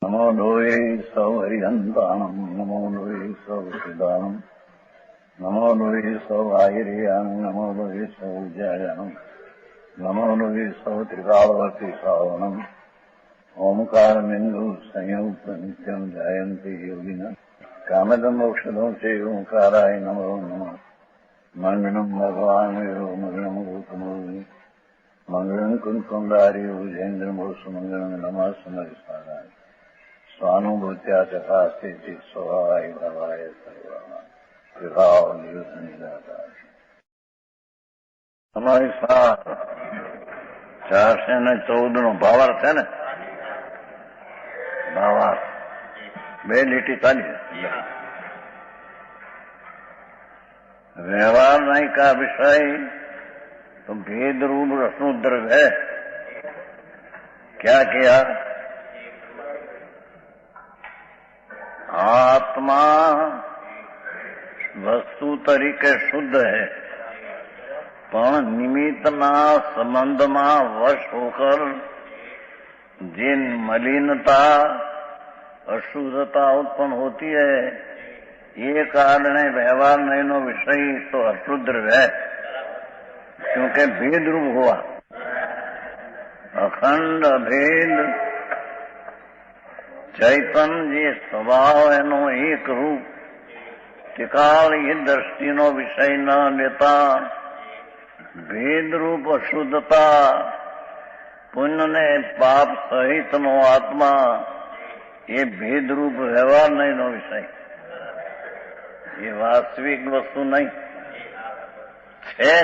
नमो लोये सौ हरिहंताणम् नमो लोये सौ सिदानम् नमो लोये सौ आयर्याणम् नमो लोये सौ जयानम् नमो लोये सौ त्रिकालवर्ति श्रावणम् ओंकारमिन्दु संयुक्त नित्यम् जायन्ति योगिनः कामदम् औषधम् च ओंकाराय नमो नमः मंगलम् भगवान् विष्णु मंगलम् गौतमोनि मंगलम् कुंकुंडारि भुजेन्द्रमोसु मंगलम् नमः समरिसाराय स्वानुभूत्या चकास्ते स्वभावाय भवाय विभाव निदाता हमारी साथ 414 નો ભાવાર્થ છે ને ભાવાર્થ બે લીટી ચાલી व्यवहार नहीं का विषय तो भेद रूप रसोद्रव है। क्या किया? आत्मा वस्तु तरीके शुद्ध है पण निमित्तना संबंधमा वश होकर जिन मलिनता अशुद्धता उत्पन्न होती है ये कारण है व्यवहार नहीं नो विषय तो अशुद्ध है क्योंकि भेद रूप हुआ अखंड भेद चैतन्य स्वभाव एनो एक रूप त्रिकाल ये दृष्टि नो विषय न लेता भेद रूप अशुद्धता पुण्य ने पाप सहित नो आत्मा ये भेद रूप व्यवहार नहीं नो विषय ये वास्तविक वस्तु नहीं है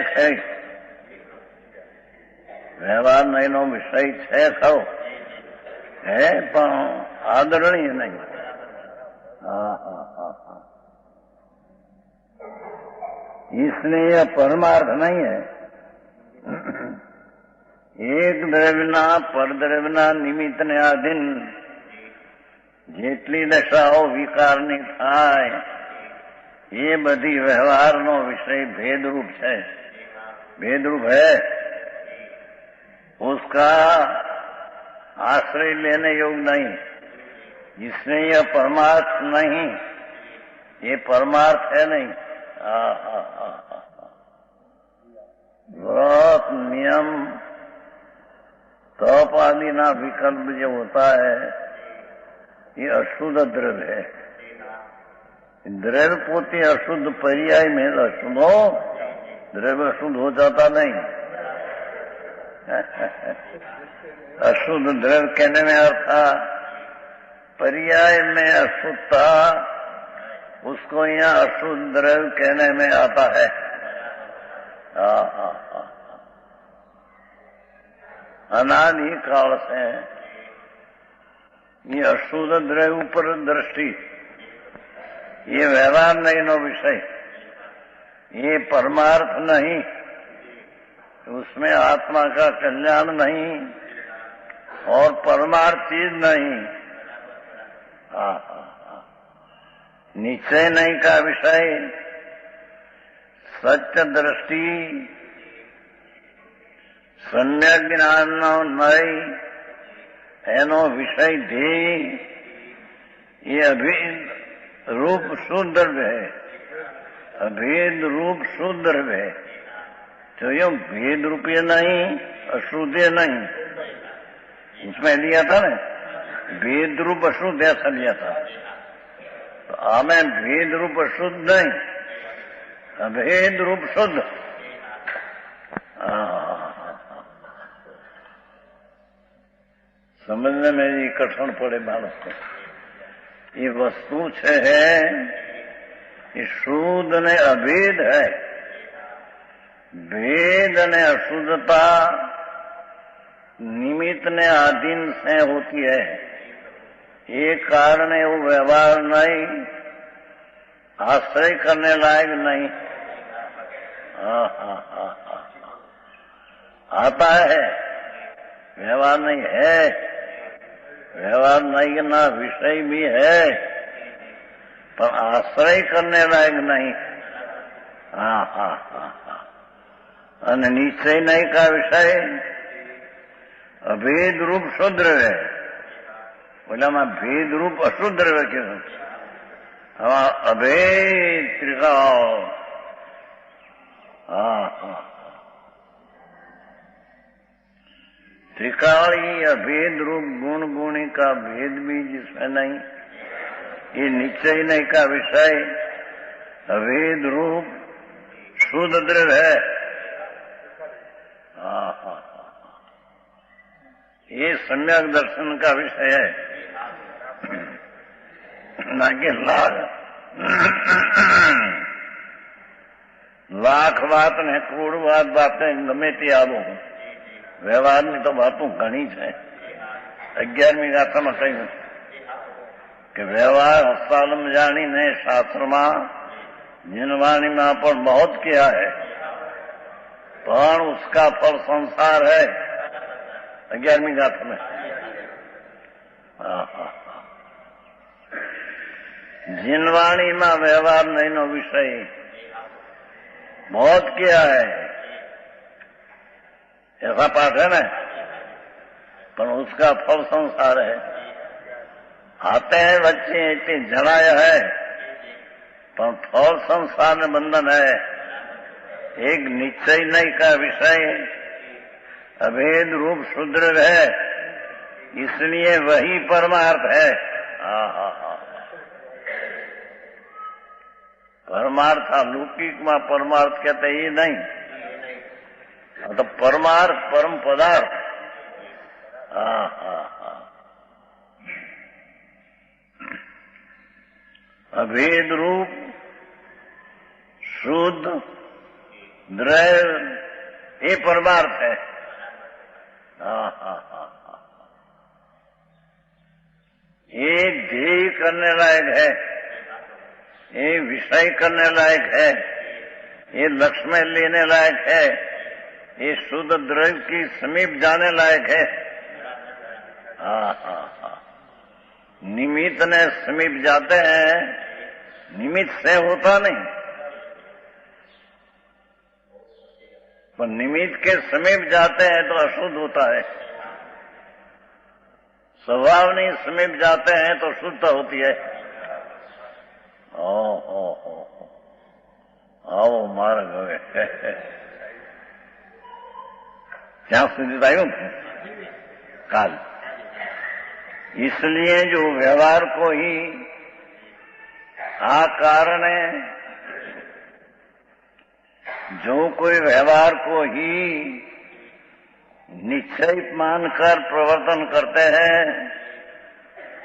व्यवहार नहीं नो विषय है पण आदरणीय नहीं। इसलिए यह परमार्थ नहीं है। एक द्रव्यना परद्रव्यना निमित्त ने आधीन જેટલી દશાઓ વિકારની થાય ये बधी व्यवहार नो विषय भेद रूप है। भेद रूप है उसका आश्रय लेने योग्य नहीं इसलिए यह परमार्थ नहीं ये परमार्थ है नहीं। व्रत नियम तप आदि ना विकल्प जो होता है ये अशुद्ध द्रव्य है। द्रव्य पोते अशुद्ध पर्याय में अशुद्ध हो द्रव्य अशुद्ध हो जाता नहीं। अशुद्ध द्रव्य कहने में अर्थ पर्याय में अशुद्धता उसको यहाँ अशुद्ध द्रव्य कहने में आता है। अनादि काल से ये अशुद्ध द्रव्य पर दृष्टि ये व्यवहार नहीं नो विषय ये परमार्थ नहीं उसमें आत्मा का कल्याण नहीं और परमार्थ चीज नहीं। निश्चय नहीं का विषय सत्य दृष्टि सम्यक ज्ञान नहीं एनो विषय ध्येय ये अभेद रूप शुद्ध है। अभेद रूप शुद्ध है तो यो भेद रूपये नहीं अशुद्ध नहीं इसमें लिया था ना भेद रूप अशुद्ध ऐसा लिया था तो हमें भेद रूप अशुद्ध नहीं अभेद रूप शुद्ध। समझने में ये कठिन पड़े बालक को ये वस्तु है ये शुद्ध ने अभेद है भेद ने अशुद्धता निमित्त ने अधीन से होती है ये कारण है वो व्यवहार नहीं आश्रय करने लायक नहीं। आता है व्यवहार नहीं है व्यवहार नहीं ना विषय भी है पर आश्रय करने लायक नहीं। અને નિશ્ચય નહીં का विषय अभेद रूप शुद्र है ઓલામાં ભેદરૂપ અશુદ્ધ દ્રવ્ય કીધું. હવે અભેદ ત્રિકાળ. त्रिकाली अभेद रूप गुण गुणी का भेद भी जिसमें नहीं, ये निश्चय नहीं का विषय अभेद रूप शुद्ध द्रव्य है. ये सम्यक दर्शन का विषय है, ना कि लाख बात ने करोड़ बातें गमे ते आवो. વ્યવહારની તો વાતો ઘણી છે. 11મી ગાથામાં કહ્યું કે વ્યવહાર હસ્તાલમ જાણીને શાસ્ત્રમાં जिनवाणी में पर बहुत किया है, पण उसका फल संसार है. 11મી गाथा में जिनवाणी में व्यवहार नहीं नो विषय बहुत किया है, ऐसा पाठ है ना. पर उसका फल संसार है. आते हैं बच्चे इतनी जड़ाया है, पर फल संसार में बंधन है. एक निश्चय नहीं का विषय अभेद रूप शुद्र है, इसलिए वही परमार्थ है. परमार्थ लौकिक में परमार्थ कहते ये नहीं, तो परमार्थ परम पदार्थ. अभेद रूप शुद्ध द्रव्य ये परमार्थ है. ये ध्येय करने लायक है, ये विषय करने लायक है, ये लक्ष्य में लेने लायक है, ये शुद्ध द्रव्य की समीप जाने लायक है. निमित्त ने समीप जाते हैं, निमित्त से होता नहीं, पर निमित्त के समीप जाते हैं तो अशुद्ध होता है. स्वभाव नहीं समीप जाते हैं तो शुद्ध होती है. आओ मार्ग હવે ત્યાં સુધી આવ્યું काल. इसलिए जो व्यवहार को ही कारण है, जो कोई व्यवहार को ही निश्चय मानकर प्रवर्तन करते हैं,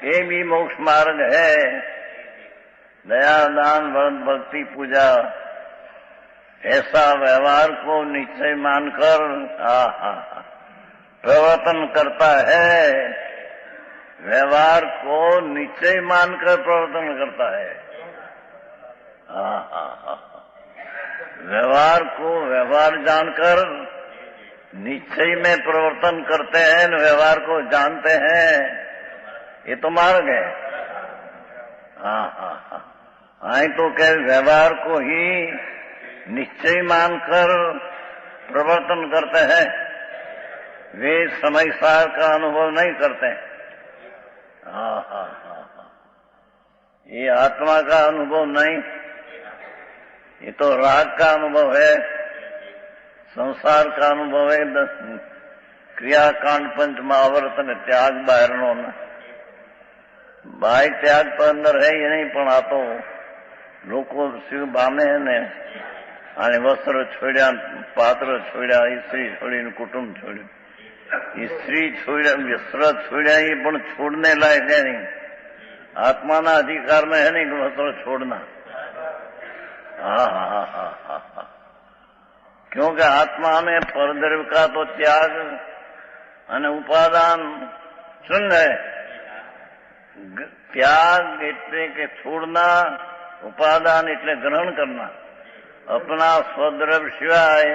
ये भी मोक्ष मार्ग है. दया दान व्रत भक्ति पूजा ऐसा व्यवहार को निश्चय मानकर प्रवर्तन करता है. व्यवहार को निश्चय मानकर प्रवर्तन करता है. व्यवहार को व्यवहार जानकर निश्चय में प्रवर्तन करते हैं, व्यवहार को जानते हैं, ये तो मार्ग है. आई तो क्या व्यवहार को ही निश्चय मानकर प्रवर्तन करते हैं, वे समय सार का अनुभव नहीं करते. ये आत्मा का अनुभव नहीं, ये तो राग का अनुभव है, संसार का अनुभव है. 10 क्रियाकांड पंचमावर्तन त्याग बाहरनो न बाय त्याग तो अंदर है ही नहीं, पण आ तो लोको शिव बामे ने અને વસ્ત્ર છોડ્યા, પાત્ર છોડ્યા, સ્ત્રી છોડીને કુટુંબ છોડ્યું. સ્ત્રી છોડ્યા, વસ્ત્ર છોડ્યા, ये પણ छोड़ने लायक है नहीं. आत्माना अधिकार में है नहीं वस्त्र छोड़ना. क्योंकि आत्मा में परद्रव्य का तो त्याग અને ઉપાદાન शून्य है. त्याग એટલે કે છોડना, उपादान એટલે ग्रहण करना. अपना स्वद्रव्य सिवाय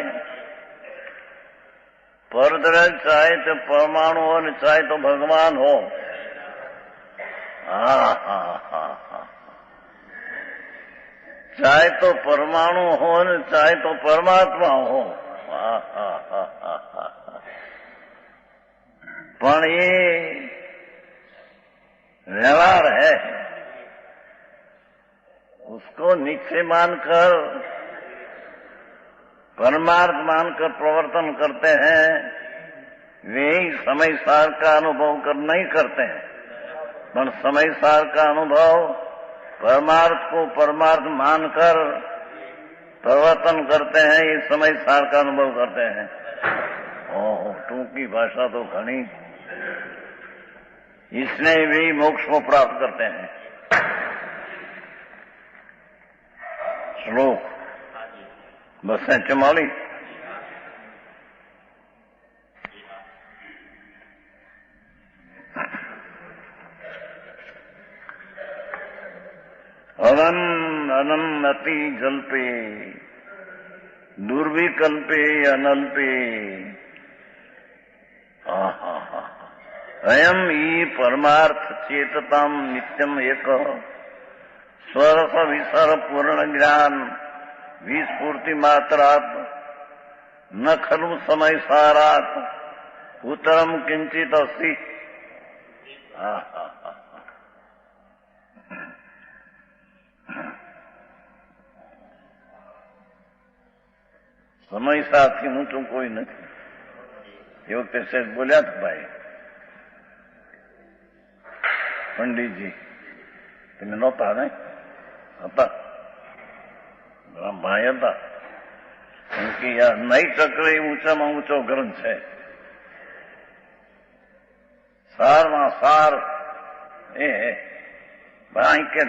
परद्रव्य चाहे तो परमाणु हो, चाहे तो भगवान हो, चाहे तो परमाणु हो, चाहे तो परमात्मा हो, पण ये व्यवहार है, उसको निश्चय मानकर परमार्थ मानकर प्रवर्तन करते हैं, वे ही समय सार का अनुभव कर नहीं करते हैं। पर समय सार का अनुभव परमार्थ को परमार्थ मानकर प्रवर्तन करते हैं, ये समय सार का अनुभव करते हैं। ओह, टूंकी भाषा तो घनी, इसलिए वे मोक्ष को प्राप्त करते हैं। श्लोक बस है 44। अति जल्पे दुर्विकल्पे अनल्पे अयम ही परमार्थ चेतताम नित्यम एक स्वरस विसर पूर्ण ज्ञान विस्फूर्ति मात्रात न खलु समय सारात उत्तरम किंचित अस्ति। સમય સાથી ઊંચું કોઈ નથી. એ વખતે શેઠ બોલ્યા હતા ભાઈ પંડિતજી, તમે નહોતા ને? હતા ભાઈ હતા. કેમ કે યાર નહીં ટકરે એ ઊંચામાં ઊંચો ગ્રંથ છે. સારમાં સાર એ ભાઈ કે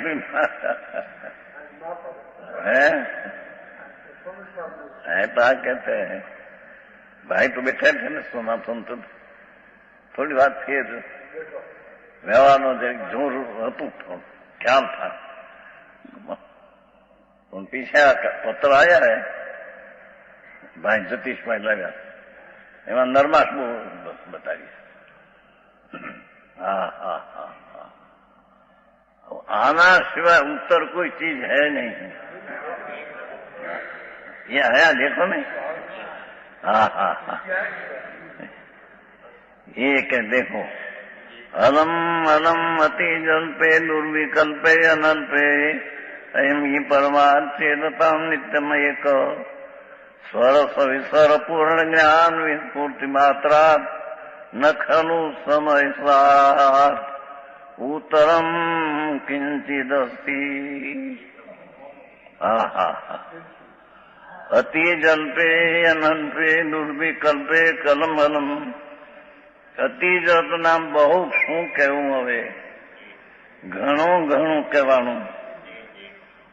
है ऐसा कहते हैं भाई तो बैठे थे ना, सुना सुनते थोड़ी बात फिर व्यवहार नो जोर હતું ख्याल था। पीछे पत्र आया है भाई जतीश भाई लगा एवं नरमाश बताइए। हाँ हाँ हाँ हाँ, आना सिवाय उत्तर कोई चीज है नहीं। ये आया देखो नहीं। हाँ हाँ हाँ, ये क्या देखो, अलम अलम अति जल्पे दुर्विकल्पे अनल्पे अयम ही परमार्थेदता नित्यम एक स्वर सविस्वर पूर्ण ज्ञान विस्फूर्ति मात्रा न खलु समय सार उत्तरम किंचिदस्ति। अति जल्पे अनल्पे दुर्विकल्पे कलम अलम। अति जल्प नाम बहु शू कहूं हवे, घणो घणो कहेवानुं,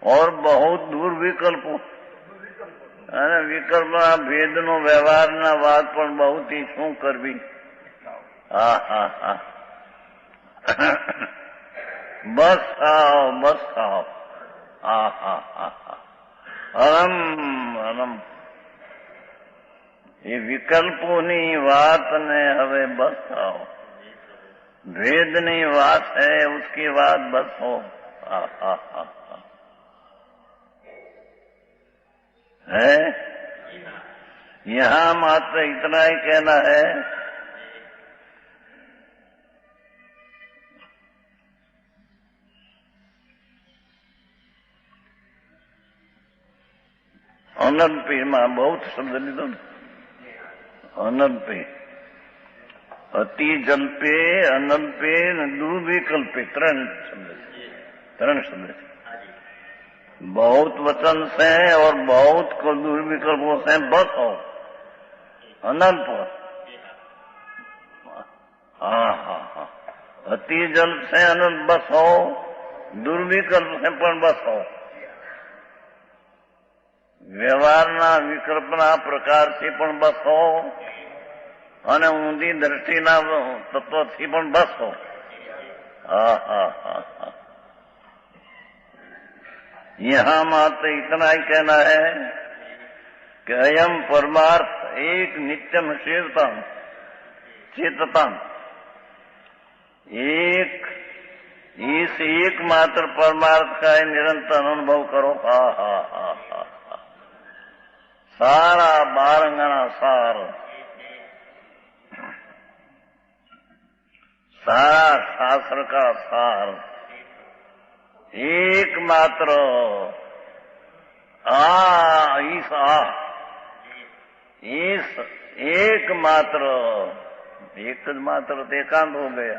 और बहुत दूर विकल्पो અને વિકલ્પના ભેદનો વ્યવહારના વાત પણ बहुत ही શું કરવી। હા હા હા, બસ આવો બસ આવો। હા હા હા હા, અલમ અલમ એ વિકલ્પોની વાતને હવે બસ આવો, ભેદની વાત है उसकी बात बस हो। हा हा हा है, यहां मात्र इतना ही कहना है अनल्पे में बहुत शब्द लीधो ने। अनल्पे, अति जल्पे अनल्पे दुर्विकल्पे त्रण शब्द है। बहुत वचन से और बहुत को दुर्विकल्पों से बस हो, अनल्प। हाँ हाँ हाँ, अति जल्प से अनल्प बस हो, दुर्विकल्प से पण बस हो। વ્યવહારના વિકલ્પના પ્રકારથી પણ બસ હો અને ઊંધી દ્રષ્ટિના તત્વથી પણ બસ હો। यहाँ मात्र इतना ही कहना है कि अयम परमार्थ एक नित्यम चेतता, एक इस एकमात्र परमार्थ का निरंतर अनुभव करो। हा हा हा हा, सारा 12 सार सारा शास्त्र का सार एकमात्र इस एकमात्र एकांत हो गया।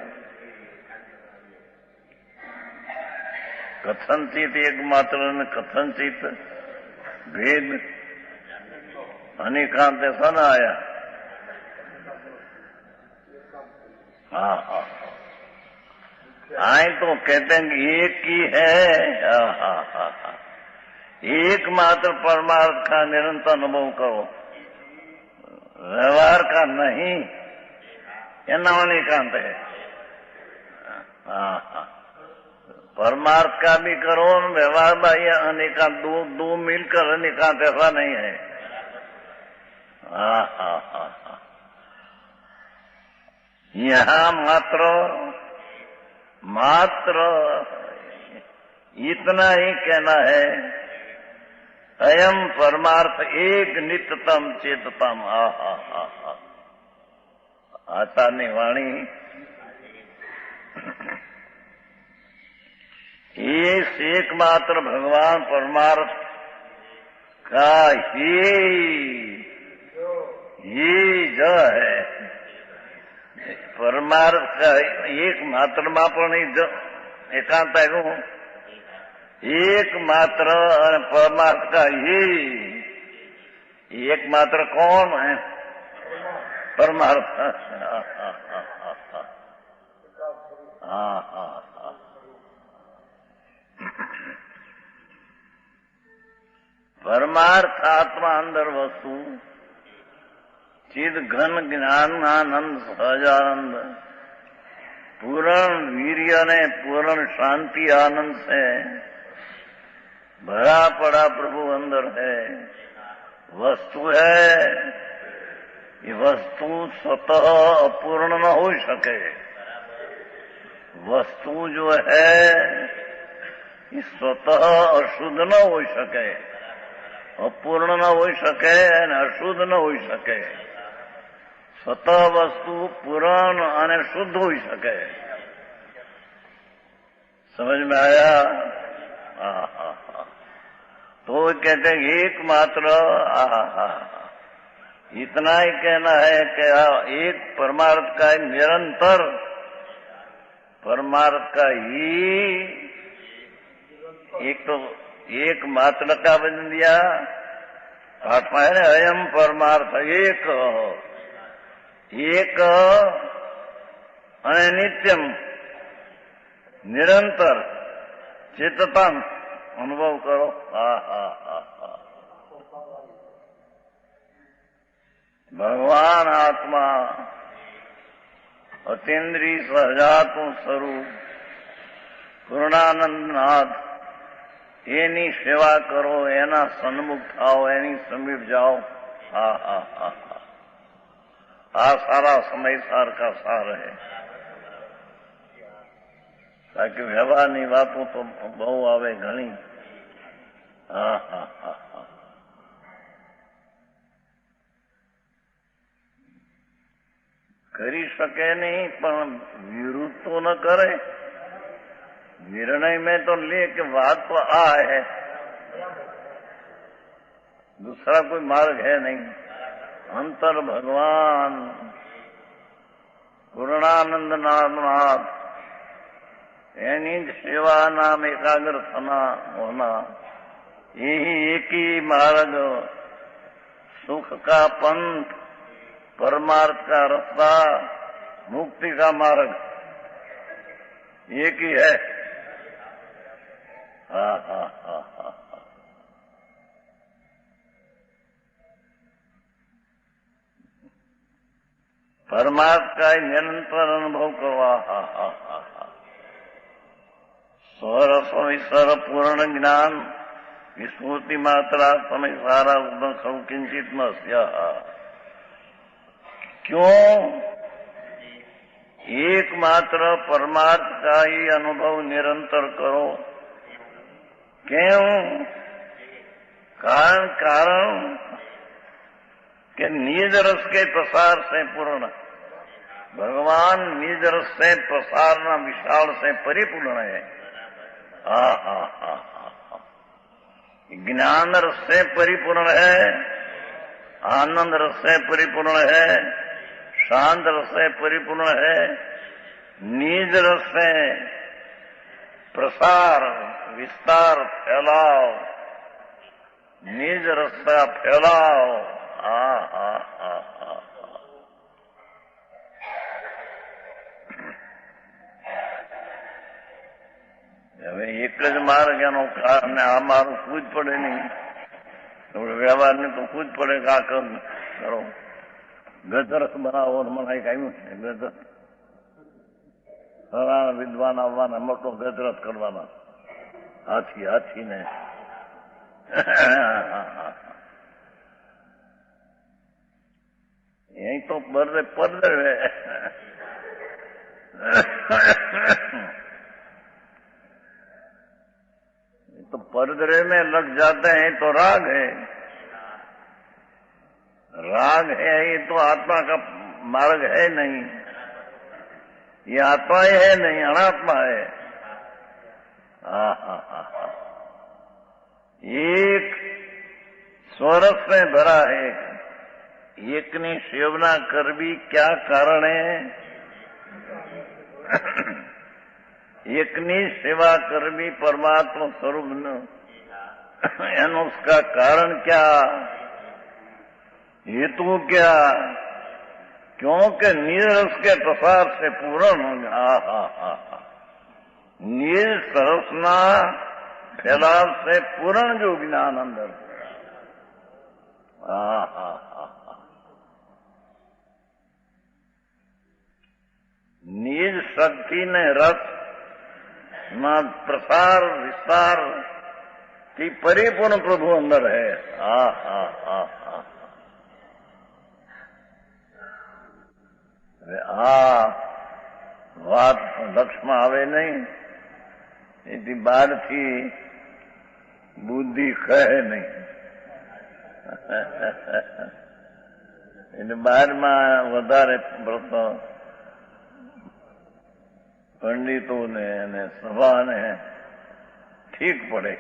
कथनचित एकमात्र ने कथनचित भेद अनेकांत ऐसा ना आया। हाँ, आए तो कहते हैं कि एक ही है। एकमात्र परमार्थ का निरंतर अनुभव करो, व्यवहार का नहीं। यह नाम अनेकांत है। परमार्थ का भी करो, व्यवहार भाई अनेकांत, दो मिलकर अनेकांत ऐसा नहीं है। यहाँ मात्र इतना ही कहना है, अयम परमार्थ एक नित्यतम चेततम। आचार्य वाणी इस एकमात्र भगवान परमार्थ का ही जो है, परमार्थ का एकमात्र मात्र एकांत है। एकमात्र परमार्थ का ही एकमात्र कौन है? परमार्थ। परमार्थ आत्मा अंदर वस्तु, चिद घन ज्ञान आनंद सहजानंद, पूर्ण वीर्य ने पूर्ण शांति आनंद से भरा पड़ा प्रभु अंदर है। वस्तु है, ये वस्तु स्वतः अपूर्ण न हो सके। वस्तु जो है ये स्वतः अशुद्ध न हो सके, अपूर्ण न हो सके, अशुद्ध न हो सके। स्वतः वस्तु पूर्ण और शुद्ध हो सके। समझ में आया? तो कहते हैं एकमात्र। इतना ही कहना है कि एक परमार्थ का निरंतर परमार्थ का ही एक तो एक मात्र का बन दिया। आत्मा है अयम परमार्थ एक अनित्यम निरंतर चेततम अनुभव करो। भगवान आत्मा अतीन्द्रिय सहजातु स्वरूप પૂર્ણાનંદ નાથ એની સેવા કરો, એના સન્મુખ થાઓ, એની સમીપ જાઓ। આ સારા સમય સાર का सार है। ताकि व्यवहाરની વાતો તો બહુ આવે ઘણી। કરી શકે નહીં, પણ વિરુદ્ધ તો ન કરે। निर्णय में तो ले कि बात तो है, दूसरा कोई मार्ग है नहीं। अंतर भगवान पूर्णानंद नाथ यानी सेवा नाम एकाग्र होना, यही एक ही मार्ग, सुख का पंथ, परमार्थ का रास्ता, मुक्ति का मार्ग एक ही है। परमार्थ का निरंतर अनुभव करो। स्वर स्वर पूर्ण ज्ञान विस्मृति मात्रा समय सारा खलु किंचित न स्यात्। क्यों? एकमात्र परमार्थ का ही अनुभव निरंतर करो। क्यों? कारण कि निज रस के प्रसार से पूर्ण। भगवान निज रस से प्रसारना विशाल से परिपूर्ण है। ज्ञान रस से परिपूर्ण है, आनंद रस से परिपूर्ण है, शांत रस से परिपूर्ण है, निज रस से प्रसार विस्तार फैलाव, निज रस का फैलाव। હવે એક જ માર્ગ એનો કારણ આ મારું પૂજ પડે નહીં, વ્યવહારને તો પૂજ પડે કે આ કરો ગજરસ બનાવો મને આવ્યું છે ગજર ઘણા વિદ્વાન આવવાના મોટો ગજરસ કરવાના હાથી હાથીને यही तो पर्दे तो पर्दे में लग जाते हैं तो राग है, राग है ये तो आत्मा का मार्ग है नहीं, ये आत्मा ही है नहीं, अनात्मा है। एक स्वरस में भरा है, એકની સેવના કરવી ક્યાં કારણે? એકની સેवा करवी परमात्मा स्वरूप उसका कारण क्या, हेतु क्या? क्योंकि निरस के प्रसार से पूर्ण निज सरसना फैलाव से पूर्ण जो ज्ञान अंदर निज शक्ति ने रस ना प्रसार विस्तार की परिपूर्ण प्रभु अंदर है। વાત લક્ષમાં આવે નહીં, એથી બહારથી બુદ્ધિ કહે નહીં, એટલે બહારમાં વધારે પ્રશ્ન પંડિતોને અને સભાને ઠીક પડે.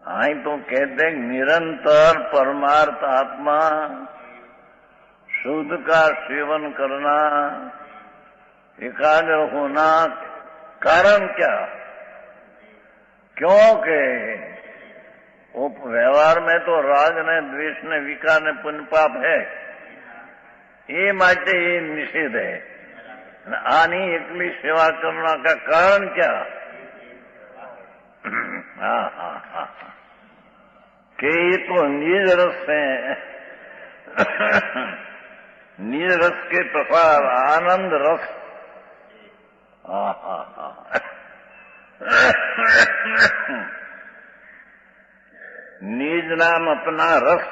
आई तो कहते निरंतर परमार्थ आत्मा शुद्ध का सेवन करना, एकाग्र होना, कारण क्या? क्योंकि वो व्यवहार में तो राग ने द्वेष ने विकार ने पुण्य पाप है, ये माटे ये निषेध है। आनी एकली सेवा करना का कारण क्या? कि ये तो निज रस से निज रस के प्रसार आनंद रस निज नाम अपना रस,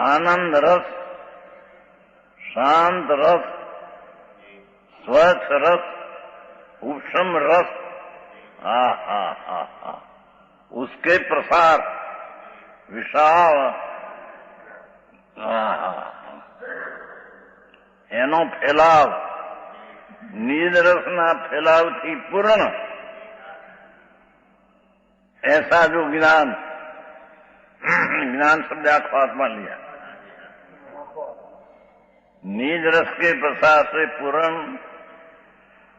आनंद रस, शांत रस, स्वच्छ रस, उपशम रस, उसके प्रसार विशाल एनो फैलाव निज रसना फैलाव थी पूर्ण ऐसा जो ज्ञान ज्ञान शब्द आखो आत्मा लिया, निज रस के प्रसार से पूर्ण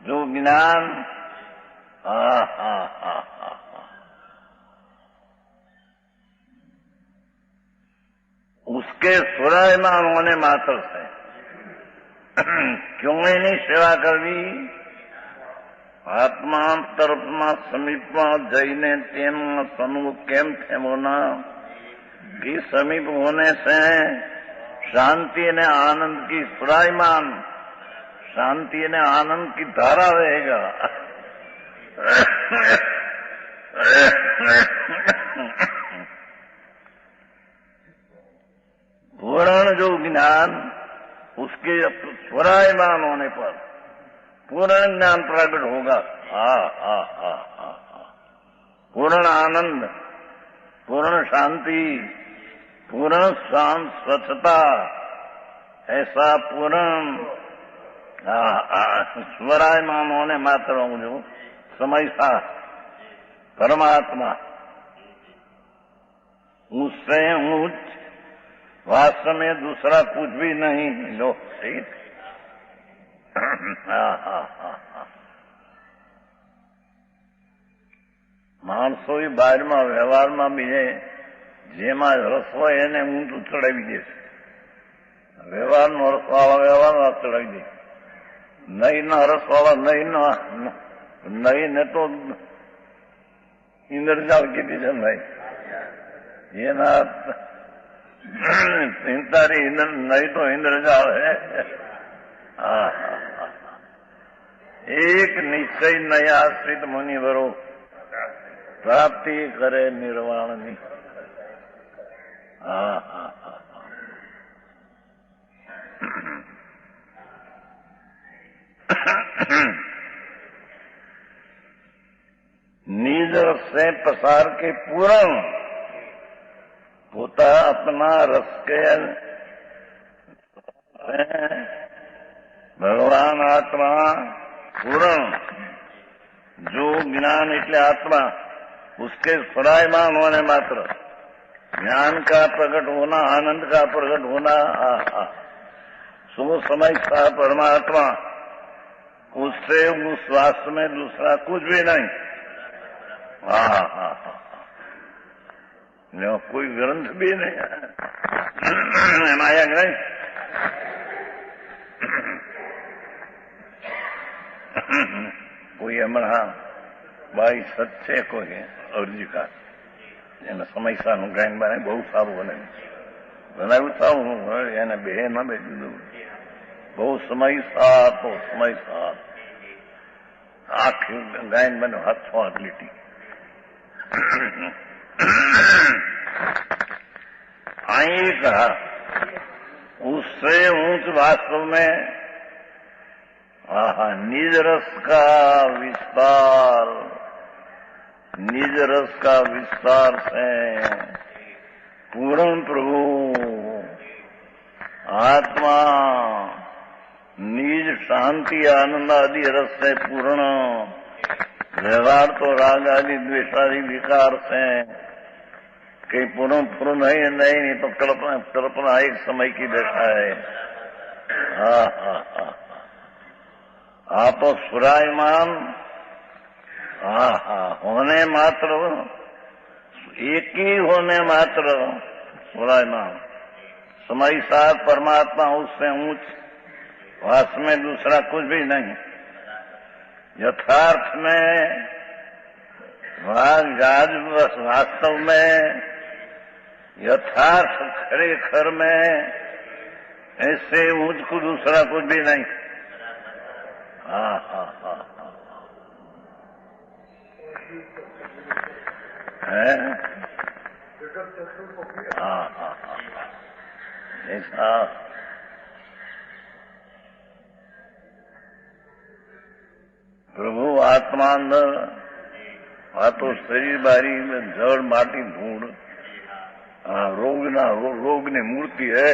जो ज्ञान उसके सुरायमान होने मात्र से क्यों नहीं सेवा करवी? आत्मा तरफमा समीपમાં જઈને તેનો સન્મુખ કેમ થવો ના कि समीप होने से शांति ने आनंद की सुरायमान, शांति ने आनंद की धारा रहेगा। पूर्ण जो ज्ञान उसके स्वरायमान होने पर पूर्ण ज्ञान प्रकट होगा। पूर्ण आनंद, पूर्ण शांति, पूर्ण शांत स्वच्छता, ऐसा पूर्ण स्वरायमान होने मात्र हूं जो समय था परमात्मा, उससे ऊंच वास्तव में दूसरा कुछ भी नहीं। लो ठीक। માણસો બહારમાં વ્યવહારમાં બીજે જેમાં રસ હોય એને ઊંચું ચડાવી દેશે, વ્યવહારનો રસવાળા વ્યવહારમાં ચડાવી દે, નહીંના રસવાળા નહીંને તો ઇન્દ્રજાળ કીધી છે ભાઈ, એના ચિંતારી નહીં તો ઇન્દ્રજાળ હે। એક નિશ્ચય નયા આશ્રિત મુનિવરો પ્રાપ્તિ કરે નિર્વાણની। निज रस से पसार के पूर्ण होता अपना रस के भगवान आत्मा पूर्ण, जो ज्ञान એટલે आत्मा, उसके स्वरायमान होने मात्र, ज्ञान का प्रकट होना, आनंद का प्रकट होना, सो समय था परमात्मा, उससे उस वास्तव में दूसरा कुछ भी नहीं। कोई ग्रंथ भी नहीं है माया नहीं। कोई हमारा भाई सच्चे कोई અરજી કા એને સમયસાનું ગાયન બનાવી બહુ સારું બનાવ્યું સારું, એને બે ના બે દીધું બહુ સમયસાર, બહુ સમયસાર આખી ગાયન બને 7-8 લીટી। आई कहा उससे ऊंच वास्तव में निज रस का विस्तार, निज रस का विस्तार से पूर्ण प्रभु आत्मा निज शांति आनंद आदि रस से पूर्ण, व्यवहार तो राग आदि द्वेष आदि विकार से कहीं पूर्ण नहीं तो कल्पना एक समय की दशा है। आप सुरायमान होने मात्र, एक ही होने मात्र सुरायमान, समय साथ परमात्मा, उससे ऊंच वास्तव में दूसरा कुछ भी नहीं। यथार्थ में वास्तव में यथार्थ खरेखर में ऐसे ऊंच को दूसरा कुछ भी नहीं। ऐसा प्रभु आत्मा अंदर आ तो शरीर बारी में जड़ माटी धूड़ रोग ने मूर्ति है।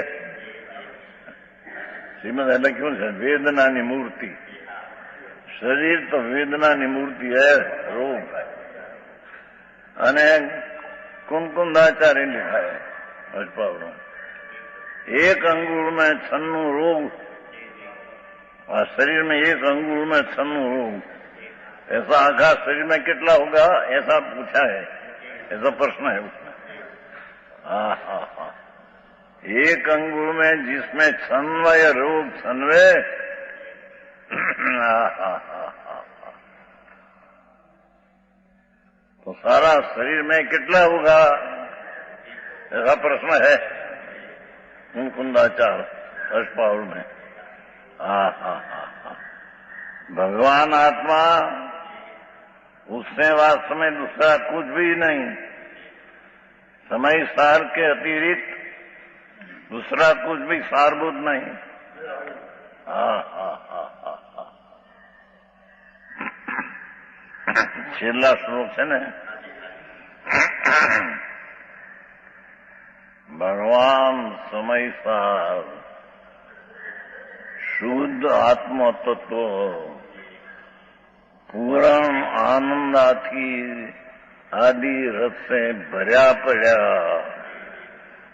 श्रीमद लख्યું છે વેદનાની મૂર્તિ, શરીર તો વેદનાની મૂર્તિ है, रोग અને कुंकुंदाचार्य लिखा है अजपावरों, एक अंगूर में 96 रोग, और शरीर में एक अंगूर में 96 रोग, ऐसा आखा शरीर में कितना होगा ऐसा पूछा है, ऐसा प्रश्न है उसमें। एक अंगूर में जिसमें 96 रोग 96, तो सारा शरीर में कितना होगा ऐसा प्रश्न है कुंदाचार अष्टपावल में। भगवान आत्मा, उससे वास्तव में दूसरा कुछ भी नहीं, समय सार के अतिरिक्त दूसरा कुछ भी सारभूत नहीं। છેલ્લા શ્લોક છે ને, ભગવાન સમયસાર શુદ્ધ આત્મતત્વ પૂરણ આનંદાથી આદિ રસે ભર્યા પડ્યા.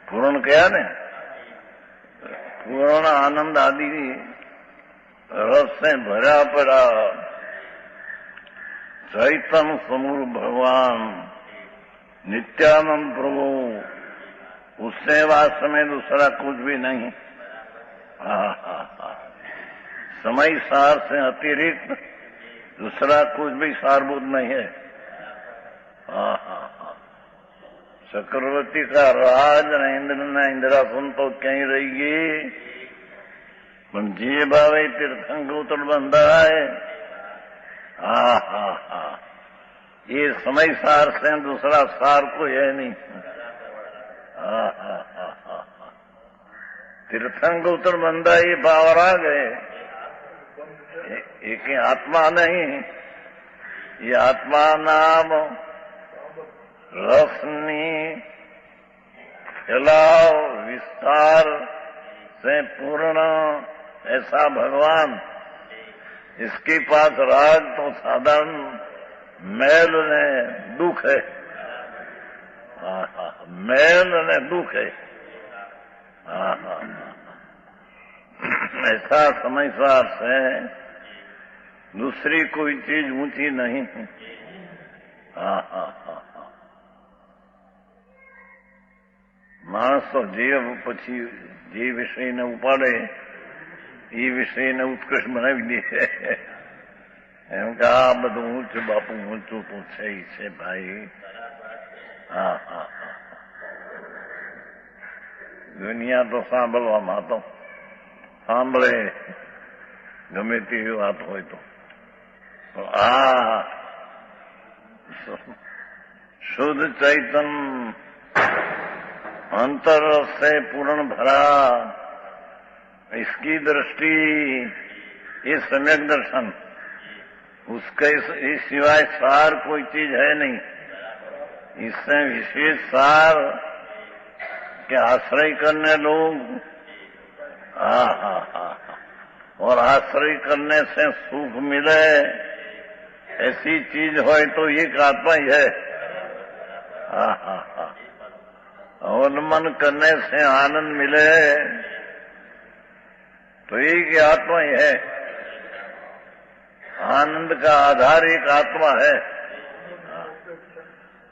પૂરણ કયા ને? પૂર્ણ આનંદ આદિ રસે ભર્યા પડ્યા. चैतन समूर भगवान नित्यानंद प्रभु, उससे वास्तव में दूसरा कुछ भी नहीं. समय सार से अतिरिक्त दूसरा कुछ भी सारभूत नहीं है. चक्रवर्ती का राज इंद्र इंदिरासन तो कहीं रहेगी, पर जे भावे तीर्थंकर उतर बंधा है. ये समय सार से दूसरा सार कोई है नहीं. तीर्थंकर उतर बंधा ये भावराग है, एक आत्मा नहीं. ये आत्मा नाम रसनी फैलाव विस्तार से पूर्ण ऐसा भगवान, इसके पास राग तो साधारण मैल ने दुख है. मैल ने दुख है. ऐसा समझदार से दूसरी कोई चीज ऊंची नहीं है. मानस तो जीव પછી જે વિષયને ઉપાડે એ વિષયને ઉત્કૃષ્ટ બનાવી દે. એમ કે આ બધું ઊંચું બાપુ ઊંચું તો છે ભાઈ. દુનિયા તો સાંભળવામાં તો સાંભળે ગમે તેવી વાત હોય તો. शुद्ध चैतन अंतर से पूर्ण भरा, इसकी दृष्टि ये सम्यक दर्शन, उसके इस सिवाय सार कोई चीज है नहीं. इससे विशेष सार के आश्रय करने लोग और आश्रय करने से सुख मिले ऐसी चीज हो तो एक आत्मा ही है. अवलंबन करने से आनंद मिले तो एक ही आत्मा ही है. आनंद का आधार एक आत्मा है.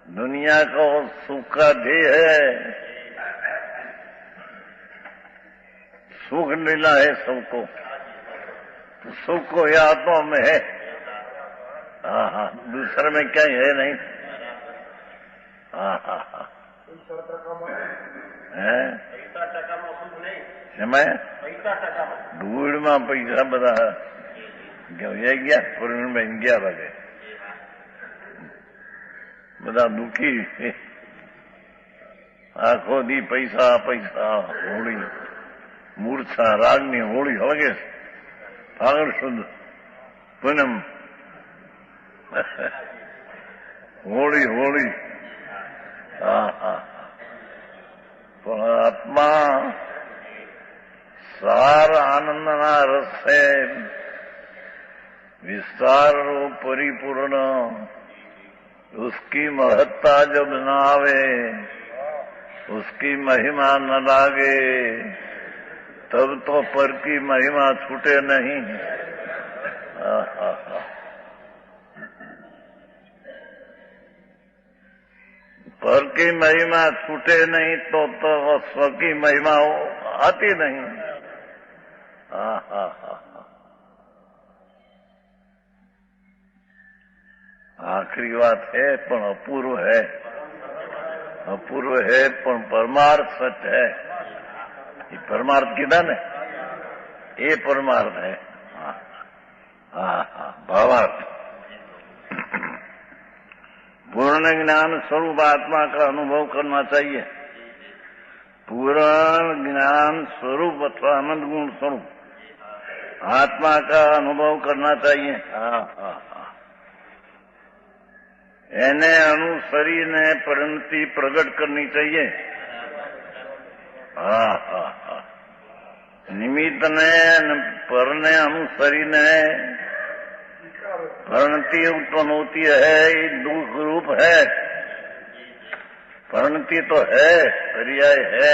दुनिया को सुख का ध्येय है, सुख मिला है सबको, तो सुख को यह आत्मा में है. दूसरे में क्या है नहीं. ધૂળમાં પૈસા બધા ગયા પૂર્ણ બની ગયા બધે બધા દુઃખી. આખો દી પૈસા પૈસા હોળી મૂર્છા રાગની હોળી હળગે. ફાગણ સુદ પૂનમ હોળી હોળી. પણ આત્મા सार आनंदना रस है, विस्तार परिपूर्ण. उसकी महत्ता जब न आवे, उसकी महिमा न लागे, तब तो पर की महिमा छूटे नहीं. पर की महिमा छूटे नहीं तो स्व की महिमा आती नहीं. आखिरी बात है पण अपूर्व है. अपूर्व है पण परमार्थ सत्य है. ये परमार्थ कीधा ने ये परमार्थ है. भावार्थ. पूर्ण ज्ञान स्वरूप आत्मा का अनुभव करना चाहिए. पूर्ण ज्ञान स्वरूप अथवा आनंद गुण स्वरूप आत्मा का अनुभव करना चाहिए. એને અનુસરીને પરિણતિ પ્રગટ કરવી જોઈએ. હા હા હા. નિમિત્તને પરને अनुसरीने परिणति उत्पन्न होती है. ये दुख रूप है. परिणति तो है, पर्याय है,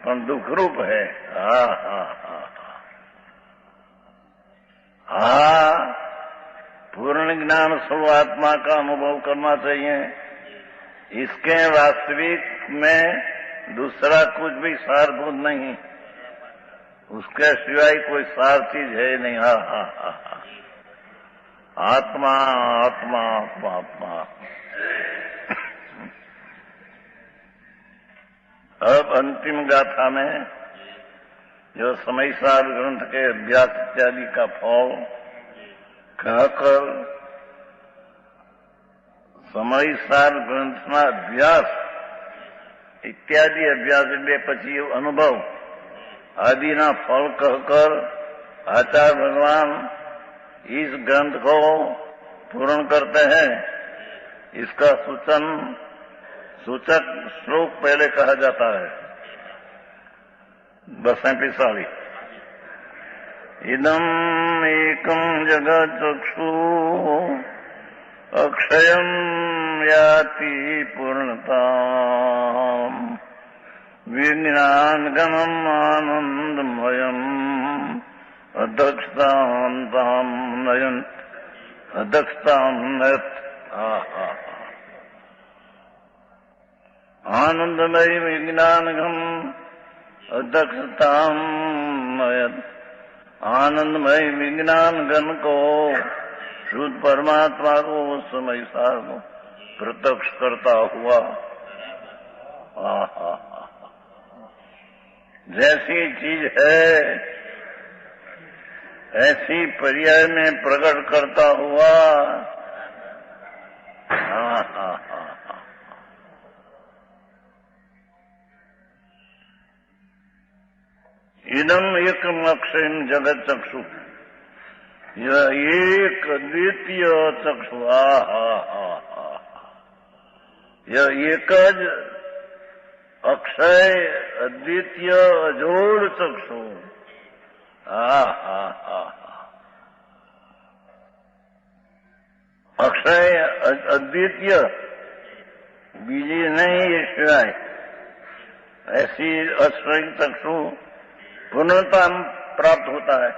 पर दुख रूप है. हाँ हाँ हाँ हाँ. पूर्ण ज्ञान स्वरूप आत्मा का अनुभव करना चाहिए. इसके वास्तविक में दूसरा कुछ भी सारभूत नहीं. उसके सिवाय कोई सार चीज है नहीं. हाँ हाँ हाँ हाँ. आत्मा आत्मा आत्मा आत्मा. अब अंतिम गाथा में जो समयसार ग्रंथ के अभ्यास इत्यादि का फल कहकर समयसार ग्रंथना अभ्यास इत्यादि अभ्यास એટલે પછી अनुभव आदि ना फल कहकर आचार्य भगवान इस ग्रंथ को पूर्ण करते हैं. इसका सूचक श्लोक पहले कहा जाता है. 245. इदम एकम जगच्चक्षु अक्षयम याति पूर्णताम् विज्ञानगणम आनंदमयम अदक्षतां नयन अदक्षतां नयत. आनंदमय विज्ञानगम अदक्षतां नयत. आनंदमय विज्ञान गण को शुद्ध परमात्मा को समय सार को प्रत्यक्ष करता हुआ जैसी चीज है ऐसी पर्याय में प्रकट करता हुआ. इदम एकम अक्षयम जगत चक्षु. यह एक अद्वितीय चक्षु. यह एक अक्षय अद्वितीय अजोड़ चक्षु. अक्षय अद्वितीय बीजी नहीं ये सिवाय ऐसी अक्षय चक्षु पूर्णता प्राप्त होता है.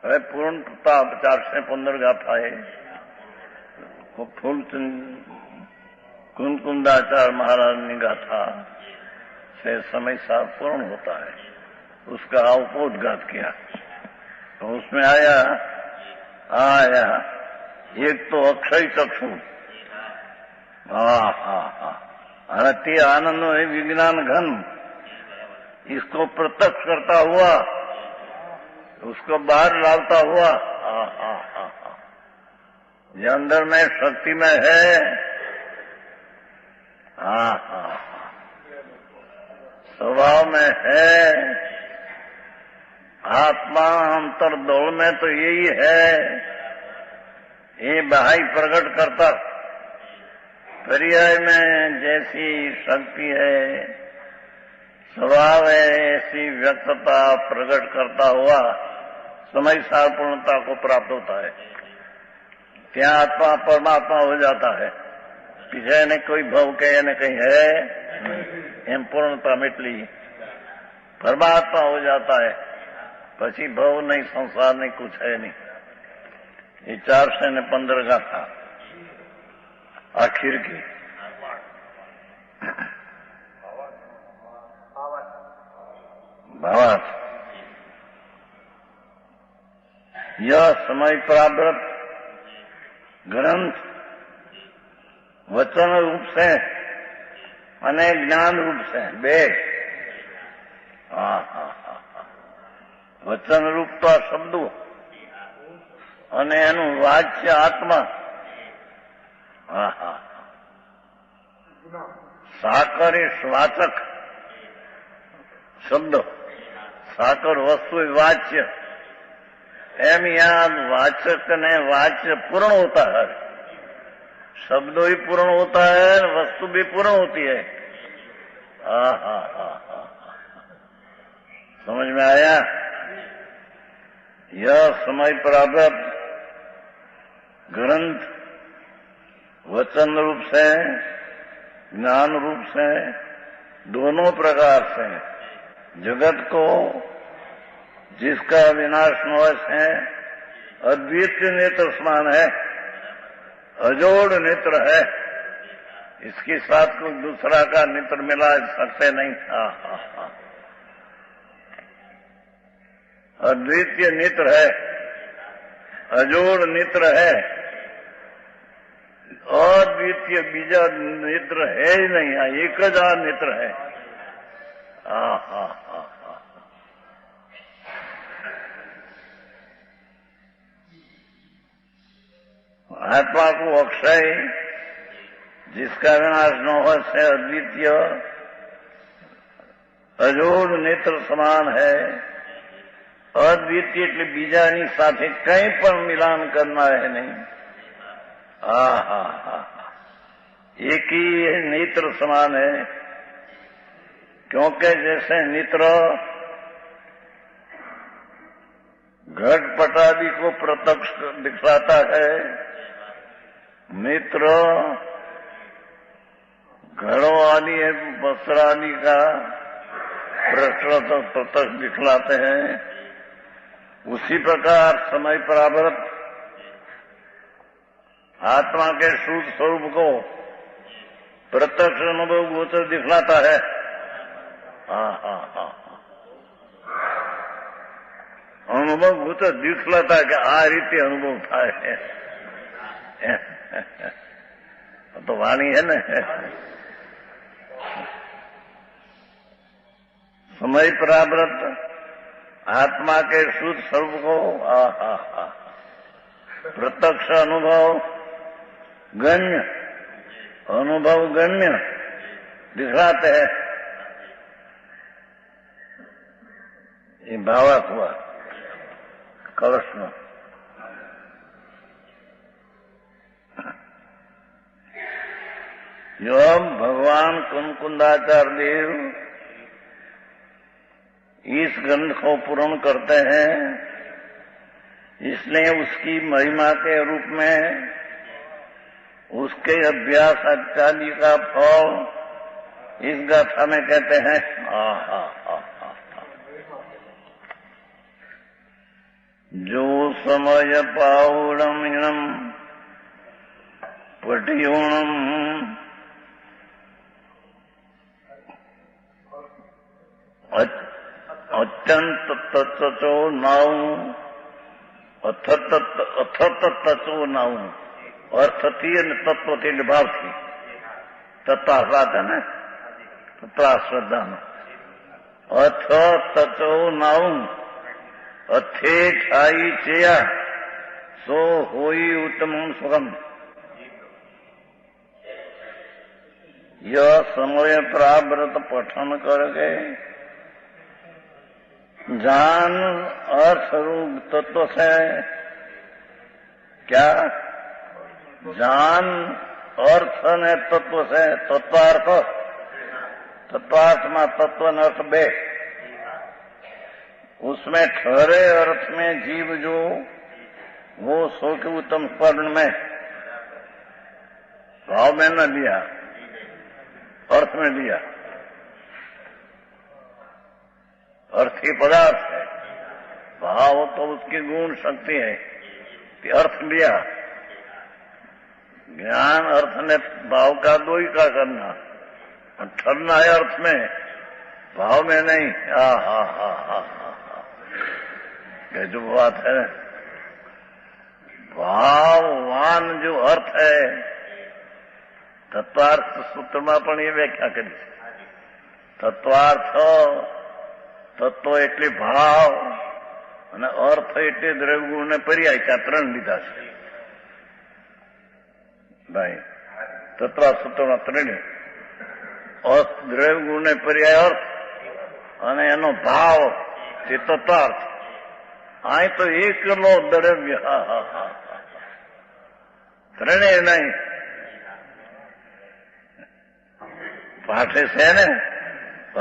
अरे पूर्णता 415 गाथा है. कुंदाचार्य महाराज ने गाथा से समय सार पूर्ण होता है. उसका उपोद्घात किया तो उसमें आया एक तो अक्षय चक्षु. अति आनंद है विज्ञान घन. इसको प्रत्यक्ष करता हुआ उसको बाहर लाता हुआ जो अंदर में शक्ति में है. स्वभाव में है. आत्मा अंतर्दौड़ में तो यही है. ये बाह्य प्रकट करता पर्याय में जैसी शक्ति है स्वभाव है ऐसी व्यक्तता प्रकट करता हुआ समय सार पूर्णता को प्राप्त होता है. क्या आत्मा परमात्मा हो जाता है. पीछे ने कोई भव कहे न कहीं है एम पूर्णता मिटली परमात्मा हो जाता है. પછી ભવ નહીં સંસાર નહીં कुछ है नहीं. ये 415 गाथा आखिर की. भावार्थ यह समय प्राप्त ग्रंथ वचन रूप से અને જ્ઞાન રૂપ છે બે. વચન રૂપ તો આ શબ્દો અને એનું વાચ્ય આત્મા. સાકર એ વાચક શબ્દ. સાકર વસ્તુ એ વાચ્य. એમ યાદ वाचक ने वाच्य पूर्ण होता है. शब्द ही पूर्ण होता है, वस्तु भी पूर्ण होती है। समझ में आया? यह समय प्राप्त ग्रंथ वचन रूप से, ज्ञान रूप से, दोनों प्रकार से जगत को, जिसका विनाश नाश है, अद्वितीय नेत्र समान है, अजोड़ नेत्र है, इसके साथ कोई दूसरा का नेत्र मिला सकते नहीं। अद्वितीय नेत्र है, अजोड़ नेत्र है, अद्वितीय बीजा नेत्र है ही नहीं, एक हजार नेत्र है। आत्मा को अक्षय, जिसका विनाश न हो से अद्वितीय अजोड़ नेत्र समान है। अद्वितीय એટલે બીજાની સાથે કંઈ પણ મિલાન કરना है नहीं। एक ही नेत्र समान है, क्योंकि जैसे नेत्र घट आदि को प्रत्यक्ष दिखलाता है, नेत्र घड़ों आदि वस्त्र आदि का प्रत्यक्ष दिखलाते हैं, उसी प्रकार समय परावर्त आत्मा के शुद्ध स्वरूप को प्रत्यक्ष अनुभव गोचर दिखलाता है। अनुभव गोचर दिखलाता है कि आ रीते अनुभव था है। तो वाणी है ना, समय परावर्त आत्मा के शुद्ध स्वरूप को प्रत्यक्ष अनुभव गण्य, अनुभव गण्य दिखलाते हैं। ये भावार्थ हुआ कलश में। जो भगवान कुंकुंदाचार्य देव इस ग्रंथ को पूर्ण करते हैं, इसलिए उसकी महिमा के रूप में उसके अभ्यास इत्यादि का फल इस गाथा में कहते हैं। जो समय पाऊणम पटियोणम अत्यंत तत्वचो नाऊ अथ तत्वचो नाऊ अर्थ थी અને તત્વ થી ભાવ થી તત્વાશ્રદ્ધા ને તત્વાશ્રદ્ધા અથ તત્વો નાઉ અથે છાઈ ચેયા सो होई उत्तम सुगम। यह समय प्राव्रत पठन करके जान अर्थ रूप तत्व से क्या जान अर्थ ने तत्व से तत्वार्थ में तत्व न अर्थ बे उसमें ठहरे अर्थ में जीव जो वो सो के उत्तम स्वर्ण में भाव में न लिया अर्थ में लिया। अर्थी पदार्थ है, भाव तो उसकी गुण शक्ति है कि अर्थ लिया। ज्ञान अर्थ ने भाव का दो ही का करना, ठहरना है अर्थ में भाव में नहीं। ये जो बात है भाववान जो अर्थ है तत्वार्थ सूत्र में पण ये व्याख्या करी तत्वार्थ तत्व एटले भाव અને अर्थ एटले द्रव्यगुण ने पर्याय का त्रण लीधा छे भाई। तत्वार्थ सूत्र में त्रण द्रव्यगुण ने पर्याय अर्थ અને એનો ભાવ તે તત્વાર્થ। આ તો એકલો દ્રવ્ય ત્રણેય નહીં પાઠે છે ને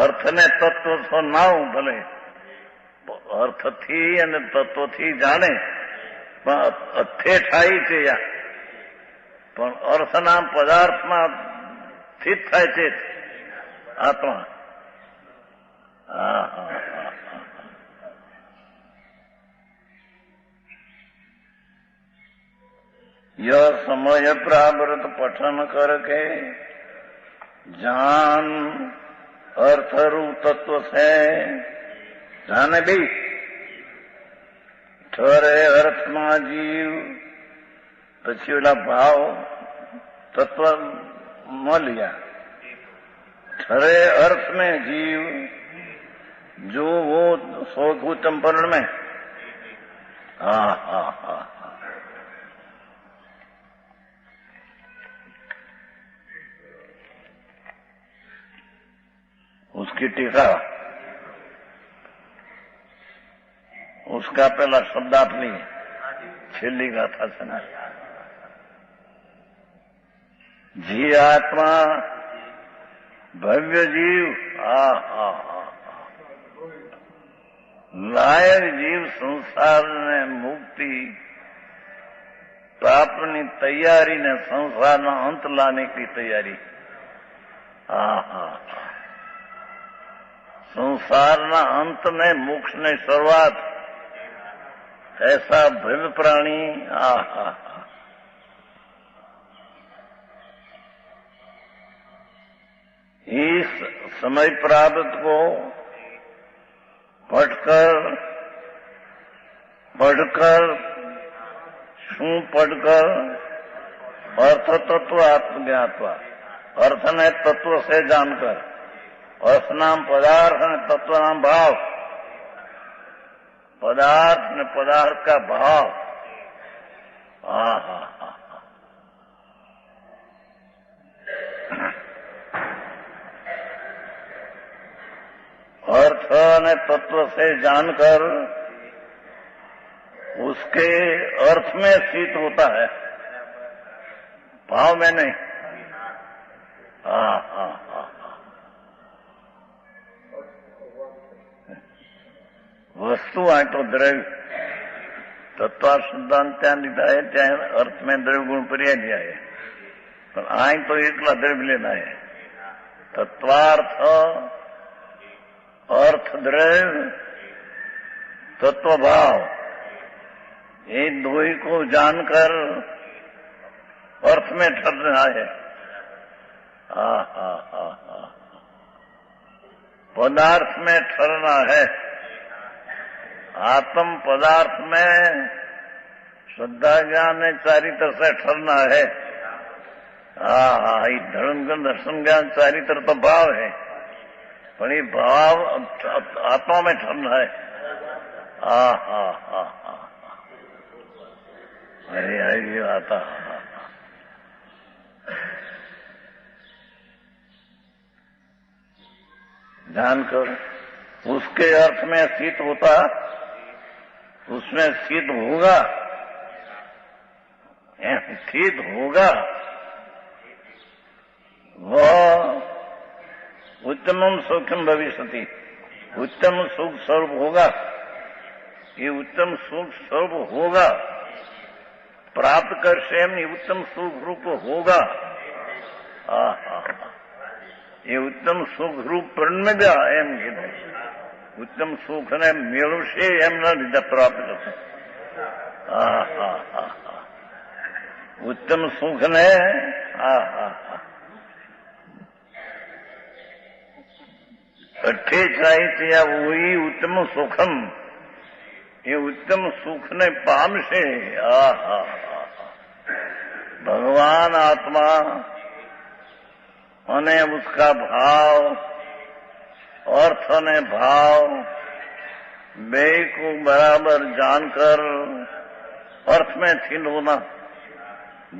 અર્થને તત્વ તો ના ભલે અર્થથી અને તત્વથી જાણે પણ અથે થાય છે યા પણ અર્થના પદાર્થમાં સ્થિત થાય છે આત્મા. यह समय प्रावृत पठन करके जान अर्थ रूप तत्व से जाने भी ठहरे अर्थ में जीव પછી ઓલા ભાવ તત્વ મળ્યા ठहरे अर्थ में जीव जो वो सौखू चंपरण में उसकी टीका उसका पहला शब्दार्थ ली छेली गाथा से ना जी आत्मा भव्य जीव लायक जीव संसार ने मुक्ति प्राप्तनी तैयारी ने संसार ना अंत लाने की तैयारी. संसारना अंत ने मोक्ष ने शुरुआत ऐसा भव्य प्राणी. इस समय प्राप्त को पढ़कर शू पढ़कर अर्थ तत्व आत्मज्ञात्वा अर्थ ने तत्व से जानकर अर्थ नाम पदार्थ ने तत्व नाम भाव पदार्थ ने पदार्थ का भाव. अर्थ ने तत्व से जानकर उसके अर्थ में स्थित होता है भाव में नहीं. वस्तु आ तो द्रव्य तत्व सिद्धांत त्या લીધા है त्या अर्थ में द्रव्य गुण पर्याय दिया है पर आई तो एकला द्रव्य लेना है. तत्वार्थ अर्थ द्रव्य तत्व भाव ये दो ही को जानकर अर्थ में ठहरना है. पदार्थ में ठहरना है. आत्म पदार्थ में श्रद्धा ज्ञान ने चारित्र से ठहरना है. धर्म दर्शन ज्ञान चारित्र तो भाव है पर ये भाव आत्मा में ठहरना है. अरे ये आता जानकर उसके अर्थ में स्थित होता उसमें स्थित होगा वह उत्तम सुखम भविष्यति उत्तम सुख स्वरूप होगा. ये उत्तम सुख स्वरूप होगा प्राप्त कर स्वयं ये उत्तम सुख रूप होगा. ये उत्तम सुख रूप परिणम्या एम कीधुं उत्तम सुख ने मेळवशे एमना લીધે પ્રાપ્ત કરશે. उत्तम सुख ने अठे चाहिए वही उत्तम सुखम ये उत्तम सुख ने पामशे. भगवान आत्मा અને उसका भाव अर्थ ने भाव बे को बराबर जानकर अर्थ में स्थित होना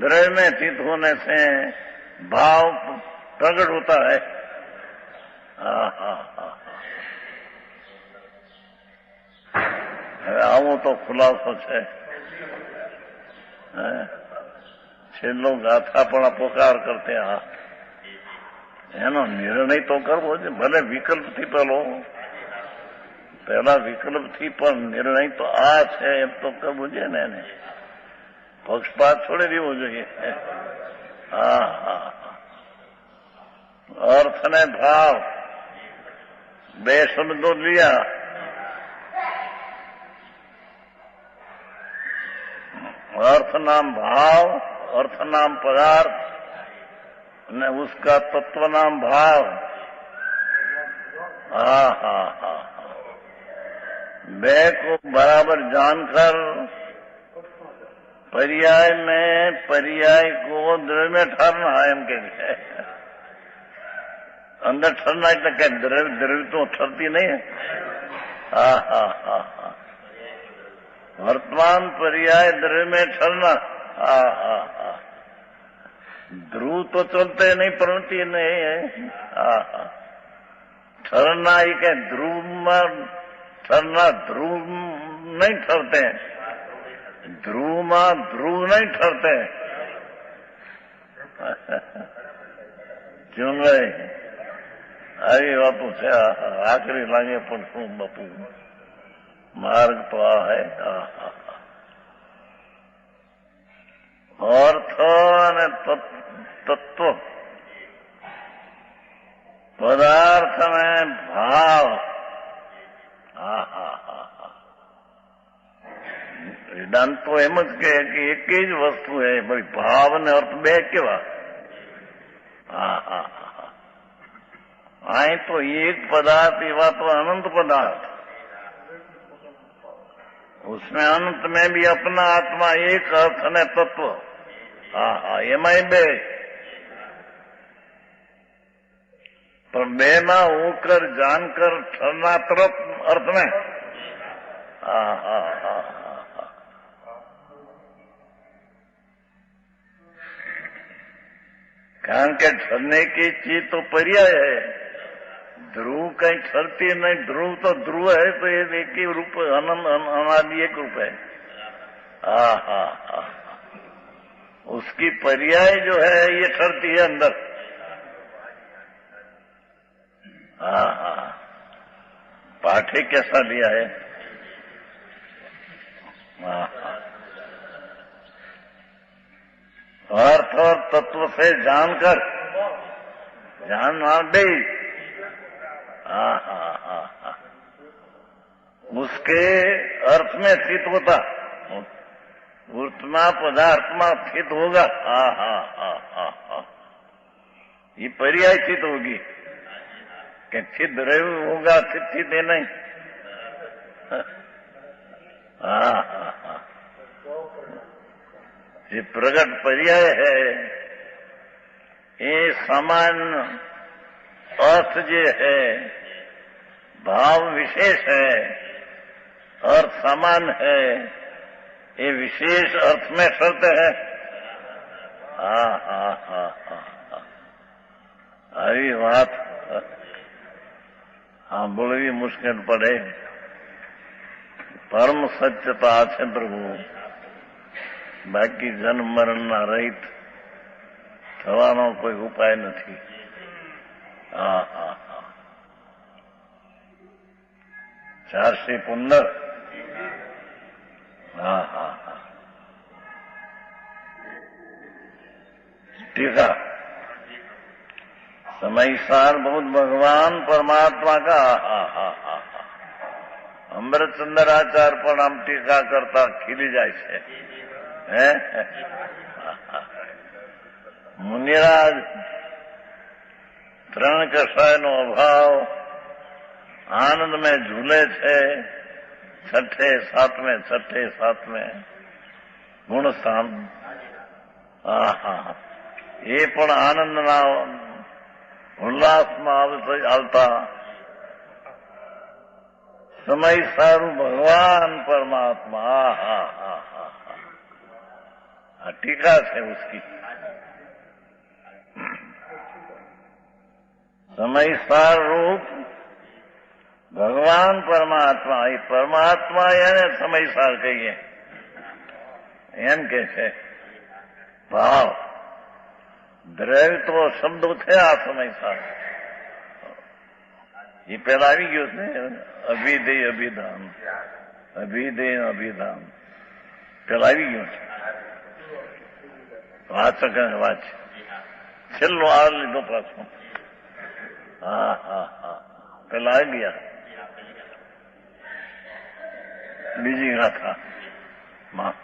द्रव्य में स्थित होने से भाव प्रकट होता है. आवो तो खुलासो है. छेल्लो गाथा पण पोकार करते એનો નિર્ણય તો કરવો છે, ભલે વિકલ્પથી પહેલા વિકલ્પથી પણ નિર્ણય તો આ છે એમ તો કરવું જોઈએ ને. એને પક્ષપાત છોડી દેવો જોઈએ. હા હા, अर्थ ने भाव बे शब्दों लिया. अर्थ नाम भाव, अर्थ नाम पदार्थ ने उसका तत्व नाम भाव. हा हा हा, बे को बराबर जानकर पर्याय में पर्याय को द्रव्य में ठहरना है. एम के अंदर ठरना એટલે કે દ્રવ્ય તો ઠરતી નહીં. હા હા હા હા, वर्तमान पर्याय द्रव्य में ठहरना. હા હા હા, ध्रुव तो चलते नहीं, परिणति नहीं है. હા હા, ठहरना ये क्या ध्रुव में ठहरना, ध्रुव नहीं ठहरते, ध्रुव में ध्रुव नहीं ठहरते. क्यों नहीं? આવી વાતો છે. આકરી લાગે પણ શું બાપુ, માર્ગ તો આ હૈ. અર્થ અને તત્વ, પદાર્થ અને ભાવ. હા હા હા હા, વેદાંત તો એમ જ કહે કે એક જ વસ્તુ હે, ભાઈ ભાવ અને અર્થ બે કેવા. હા હા, आए तो एक पदार्थ एवा तो अनंत पदार्थ, उसमें अनंत में भी अपना आत्मा एक अर्थ ने तत्व. हाँ हाँ, एम बे पर बे में होकर जानकर ठरना तरफ अर्थ में. हाँ हाँ हाँ हाँ, कारण के ठरने की चीज तो पर्याय है. ध्रुव कहीं ठरती नहीं, ध्रुव तो ध्रुव है, तो ये एक ही रूप, अनंत अनादि एक रूप है. हाँ हाँ हाँ, उसकी पर्याय जो है ये ठरती है अंदर. हाँ हाँ, पाठे कैसा लिया है. हाँ हाँ, अर्थ और तत्व से जानकर जानना दे. हाँ हाँ हाँ हाँ, उसके अर्थ में स्थित होता, उत्मा पदार्थ में स्थित होगा. हाँ हाँ हाँ हाँ हाँ, ये पर्याय स्थित होगी कि स्थित रहे होगा, स्थित नहीं. हाँ हाँ हाँ, ये प्रगट पर्याय है. ये समान अर्थ जो है, भाव विशेष है, अर्थ समान है, ये विशेष अर्थ में शर्त है. हाँ हाँ हाँ हाँ, આવી વાત સાંભળવી મુશ્કેલ પડે. પરમ સત્યતા છે પ્રભુ, બાકી જન્મ મરણના રહિત થવાનો કોઈ ઉપાય નથી. હા હા હા, 415. हाँ हाँ हाँ, टीका. समय सार बहुत भगवान परमात्मा का. हाँ हाँ हाँ हाँ, अमृतचंद्र आचार्य पर आम टीका करता खिली जाए छे. मुनिराज ત્રણ કષાયનો અભાવ આનંદ में झूले छे. छठे सातमे गुण स्थान. હા હા, એ પણ આનંદના ઉલ્લાસમાં આવતા સમય સારું ભગવાન પરમાત્મા. હા હા હા હા હા, ટીકા છે उसकी. समय सार रूप भगवान परमात्मा, ये परमात्मा यानी समय सार कहिए एम के છે. ભાવ દ્રવ્ય તો શબ્દો થયા સમય સાથે એ પેલા આવી ગયો છે અભિધેય અભિધાન અભિધેય અભિધાન પેલા આવી ગયું છે વાચક વાંચ છેલ્લો આ લીધો પાછો હા હા હા પેલા આવી ગયા બીજી ગાથા માં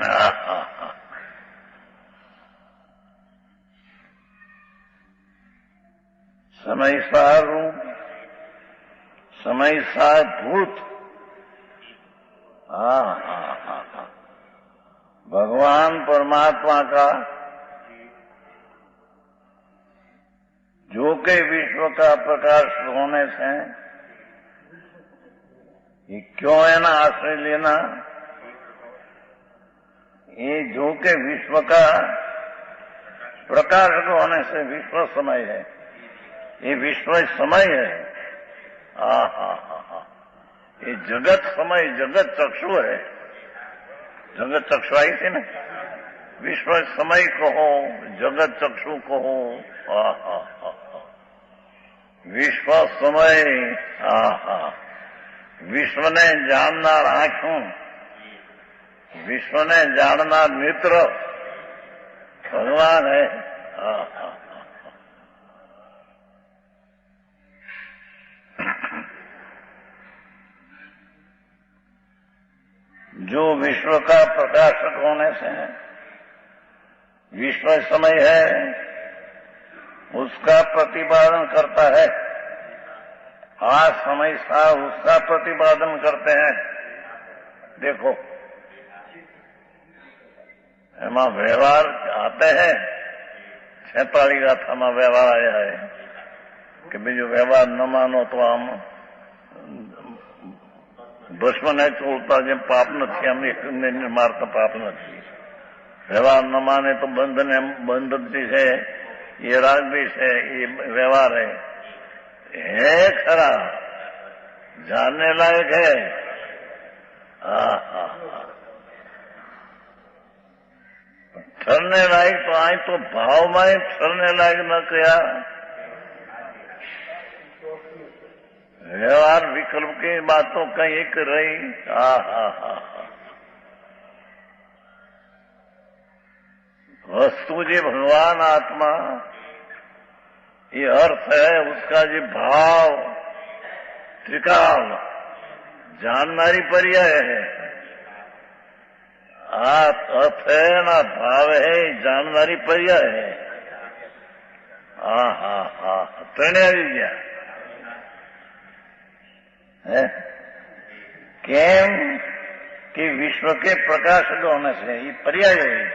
હા હા હા समयसार रूप समयसार भूत हाँ हाँ हाँ हाँ भगवान परमात्मा का जो के विश्व का प्रकाश होने से ये क्यों है ना आश्रय लेना ये जो के विश्व का प्रकाश होने से विश्व समय है ये विश्व समय है हा हा हा हा ये जगत समय जगत चक्षु है जगत चक्षु आई थी ना विश्व समय कहो जगत चक्षु कहो हा हा हा विश्व समय हा हा विश्व ने जाननार आंखों विश्व ने जाननार नेत्र भगवान है हा हा जो विश्व का प्रकाशक होने से विश्व समय है उसका प्रतिपादन करता है आज समय सा उसका प्रतिपादन करते हैं देखो એમાં વ્યવહાર આતે હૈ 46 ગાથામાં વ્યવહાર આયા है कि બીજો વ્યવહાર ન માનો તો આમ દુશ્મને ચોલતા જેમ પાપ નથી આમ એકને મારતા પાપ નથી વ્યવહાર ન માને તો બંધ જે છે એ રાગ भी છે એ વ્યવહાર है खरा जानने लायक है ठहरने लायक तो आई तो भाव में ठहरने लायक न किया व्यवहार विकल्प की बातों कहीं एक रही हा हा हा वस्तु जी भगवान आत्मा ये अर्थ है उसका जो भाव त्रिकाल जाननारी पर्याय है अर्थ है ना भाव है जाननारी पर्याय है हा हा हा त्रण આવી ગયા केम कि विश्व के प्रकाशक होने से ये पर्याय है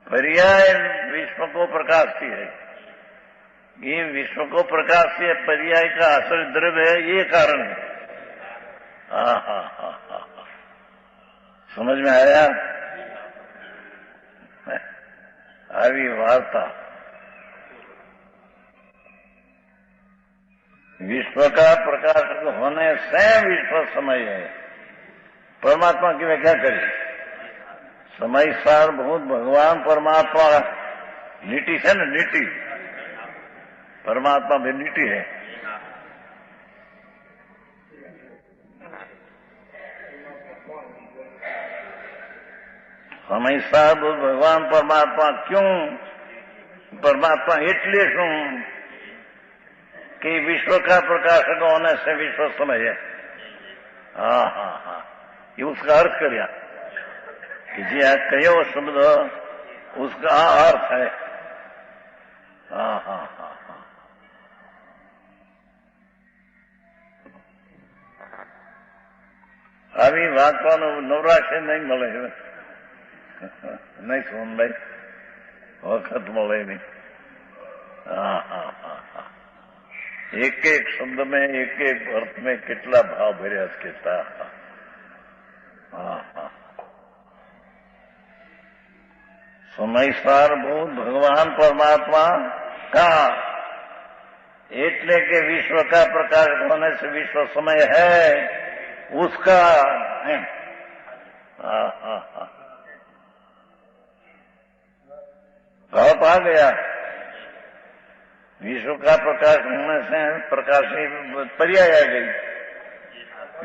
पर्याय विश्व को प्रकाशती है ये विश्व को प्रकाशती है पर्याय का असर द्रव्य है ये कारण है समझ में आया આવી वार्ता विश्व का प्रकाशक होने से विश्व समय है परमात्मा की व्याख्या करी समय सार बहुत भगवान परमात्मा नीति है ना नीति परमात्मा भी नीति है समय सार भगवान परमात्मा क्यों परमात्मा એટલે શું कि विश्व का प्रकाशक होने से विश्व समय है हा हा हा ये उसका अर्थ करिया कि जी कयो शब्द उसका अर्थ है हा हा हा हा આવી વાંચવાનો નવરાશે નહીં મળે નહીં સુન ભાઈ વખત મળે નહીં હા હા હા હા एक एक शब्द में एक एक अर्थ में कितना भाव भर्या कहता समय सार बहुत भगवान परमात्मा का એટલે કે विश्व का प्रकाश होने से विश्व समय है उसका आ गया। विश्व का प्रकाश होने से प्रकाश पर्याय आ गई।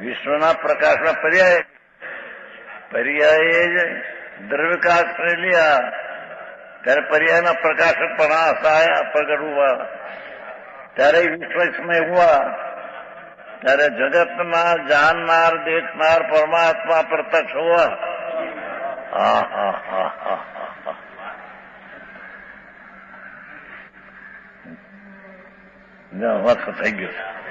विश्वना प्रकाशना पर्याय द्रव्य का आश्रय लिया ત્યારે पर्यायના પ્રકાશકપણા આયા પ્રગટ हुआ ત્યારે વિશ્વ इसमें हुआ ત્યારે જગતના જાણનાર देखनार परमात्मा प्रत्यक्ष हुआ। વખત થઈ ગયો।